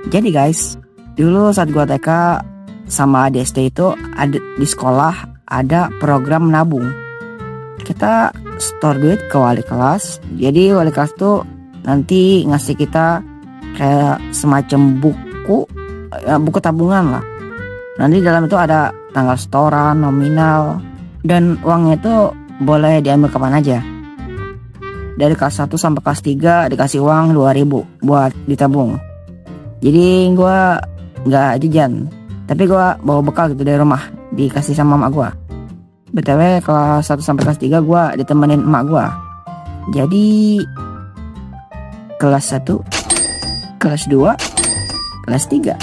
Jadi guys, dulu saat gua TK sama di SD itu ada di sekolah ada program nabung. Kita store duit ke wali kelas. Jadi wali kelas tuh nanti ngasih kita kayak semacam buku tabungan lah. Nanti dalam itu ada tanggal setoran, nominal, dan uangnya itu boleh diambil kapan aja. Dari kelas 1 sampai kelas 3 dikasih uang 2.000 buat ditabung. Jadi gua nggak jajan, tapi gua bawa bekal gitu dari rumah, dikasih sama emak gua. BTW kelas 1 sampai kelas 3 gua ditemenin emak gua. Jadi kelas 1, kelas 2, kelas 3.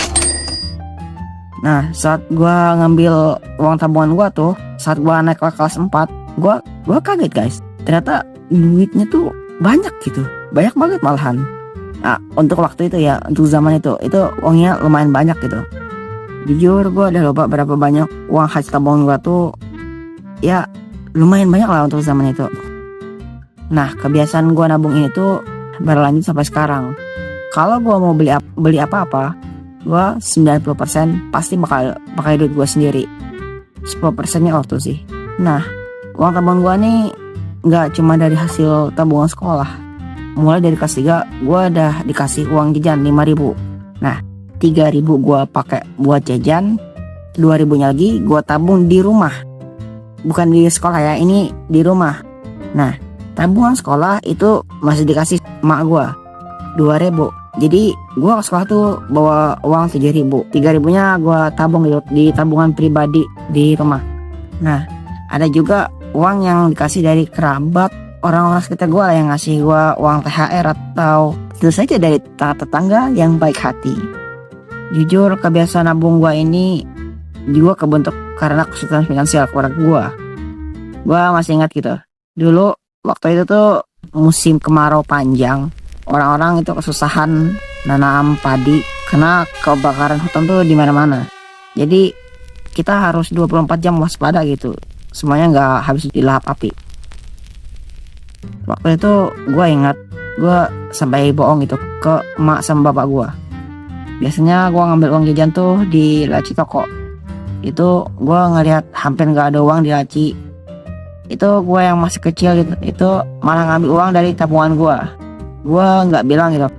Nah, saat gua ngambil uang tabungan gua tuh, saat gua naik ke kelas 4, gua kaget guys. Ternyata duitnya tuh banyak gitu. Banyak banget malahan. Nah, untuk waktu itu ya, untuk zaman itu uangnya lumayan banyak gitu. Jujur gua udah lupa berapa banyak uang hasil tabungan gua tuh. Ya, lumayan banyak lah untuk zaman itu. Nah, kebiasaan gua nabung ini tuh berlanjut sampai sekarang. Kalau gua mau beli apa-apa, gua 90% pasti bakal pakai duit gua sendiri. 10%-nya ortu sih. Nah, uang tabungan gua nih nggak cuma dari hasil tabungan sekolah. Mulai dari kelas 3 gua udah dikasih uang jajan 5.000. Nah, 3.000 gua pakai buat jajan, 2.000-nya lagi gua tabung di rumah. Bukan di sekolah ya, ini di rumah. Nah, tabungan sekolah itu masih dikasih emak gua 2.000. Jadi gua ke sekolah tuh bawa uang 7.000. 3.000-nya gua tabung di tabungan pribadi di rumah. Nah, ada juga uang yang dikasih dari kerabat, orang-orang sekitar gua yang ngasih gua uang THR, atau tentu saja dari tetangga yang baik hati. Jujur kebiasaan nabung gua ini juga kebentuk karena kesulitan finansial keluarga gua. Gua masih ingat gitu. Dulu waktu itu tuh musim kemarau panjang. Orang-orang itu kesusahan nanam padi karena kebakaran hutan tuh di mana-mana. Jadi kita harus 24 jam waspada gitu. Semuanya nggak habis dilahap api. Waktu itu gue ingat, gue sampai bohong gitu ke emak sama bapak gue. Biasanya gue ngambil uang jajan tuh di laci toko. Itu gue ngelihat hampir nggak ada uang di laci. Itu gue yang masih kecil gitu, itu malah ngambil uang dari tabungan gue. Gue nggak bilang gitu,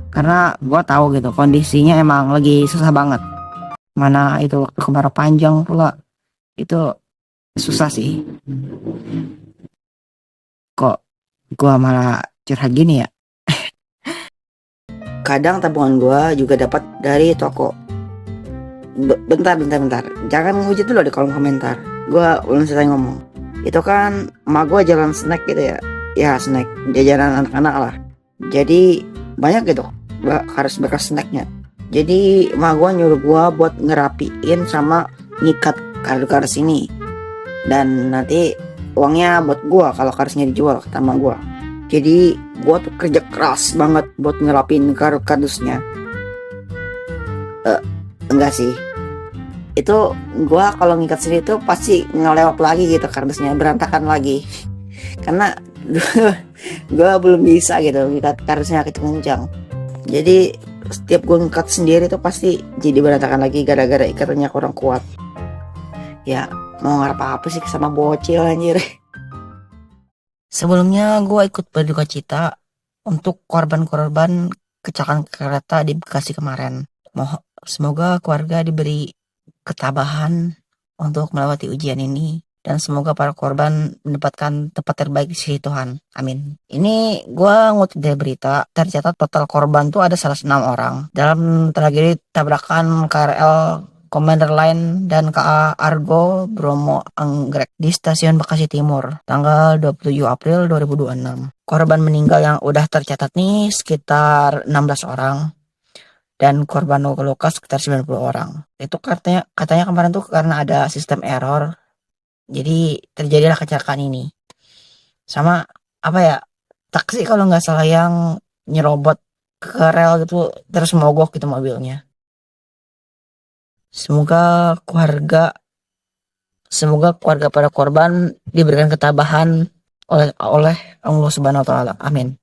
karena gue tahu gitu kondisinya emang lagi susah banget. Mana itu waktu kemarau panjang pula, itu susah sih. Kok gua malah curhat gini ya? Kadang tabungan gua juga dapat dari toko. Bentar. Jangan ngehujat dulu di kolom komentar. Gua belum selesai ngomong. Itu kan emak gua jalan snack gitu ya. Ya snack, jajanan anak-anak lah. Jadi banyak gitu, harus bekas snacknya. Jadi emak gua nyuruh gua buat ngerapiin sama ngikat kardus-kardus ini. Dan nanti uangnya buat gua kalau kardusnya dijual, kata emak gua. Jadi gua tuh kerja keras banget buat ngerapin kardusnya. Enggak sih, itu gua kalau ngikat sendiri tuh pasti ngelewat lagi gitu, kardusnya berantakan lagi. Karena gua belum bisa gitu ngikat kardusnya kencang. Jadi setiap gua ngikat sendiri tuh pasti jadi berantakan lagi gara-gara ikatannya kurang kuat. Ya mau ngarep apa sih sama bocil anjir. Sebelumnya gue ikut berduka cita untuk korban-korban kecelakaan kereta di Bekasi kemarin. Semoga keluarga diberi ketabahan untuk melewati ujian ini, dan semoga para korban mendapatkan tempat terbaik di sisi Tuhan. Amin. Ini gue ngutip dari berita, tercatat total korban tuh ada 106 orang dalam tragedi tabrakan KRL Komuter Line dan KA Argo Bromo Anggrek di stasiun Bekasi Timur tanggal 27 April 2026. Korban meninggal yang udah tercatat nih sekitar 16 orang dan korban luka sekitar 90 orang. Itu katanya kemarin tuh karena ada sistem error, jadi terjadilah kecelakaan ini. Sama apa ya, taksi kalau nggak salah yang nyerobot ke rel gitu terus mogok gitu mobilnya. Semoga keluarga para korban diberikan ketabahan oleh Allah Subhanahu wa taala. Amin.